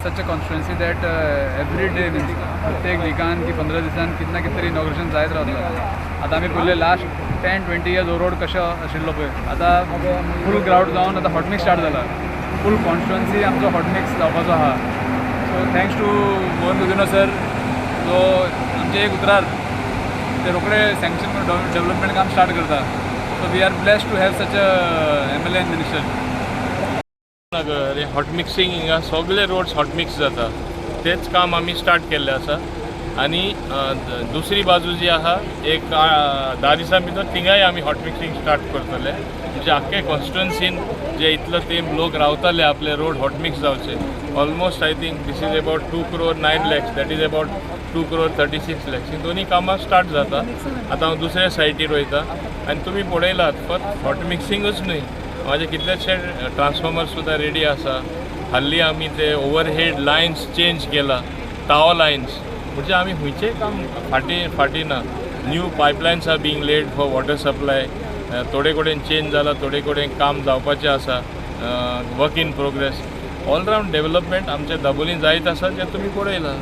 Such a constituency that every day means प्रत्येक विकान की 15 दिसान कितना तरी इनॉग्रेशन जायत रावतलो. आतां आमी पळयलें लास्ट 10-20 इयर्स हो रोड कशो आशिल्लो पळय, आतां फूल क्राउड जावन आतां हॉटमिक्स स्टार्ट जाला. फूल कॉन्स्टिट्युएंसी आमचो हॉटमिक्स जावपाचो आहा. So thanks to Mohan Godinho sir, जो आमचे एक उतरार ते रोखडे सँक्शन करून डेव्हलपमेंट काम स्टार्ट करता. So we are blessed to have such a MLA and minister. नगर हॉट मिक्सिंग हिंगा सगळे रोड्स हॉट मिक्स जाता, तेच काम आमी स्टार्ट केल्लें आसा. आनी दुसरी बाजू जी आहा एक 10 दिसां भितर थिंगाय आमी हॉट मिक्सिंग स्टार्ट करतले. म्हणजे आख्खे कॉन्स्टिट्युएंसीन जे इतलो तेंप लोक रावताले आपले रोड हॉट मिक्स जावचे. Almost I think this is about 2 crore 9 lakhs, that is about 2 crore 36 lakhs. ही दोन्ही कामां स्टार्ट जाता. आतां हांव दुसऱ्या सायटीर वयता आनी तुमी पळयलात फक्त हॉट मिक्सिंगूच न्हय, माझे कितलेशे ट्रान्सफॉर्मर सुद्धा रेडी आसा. हल्ली आमी ते ओवरहेड लायन्स चेंज केला, टावर लायन्स. म्हणजे आमी खंयचें काम फाटी ना. New pipelines are being laid for water supply. थोडे कडेन चेंज जाला, थोडे कडेन काम जावपाचें आसा, work in progress. All round development आमच्या दाबोलीन जायत आसा, जें तुमी पळयलां.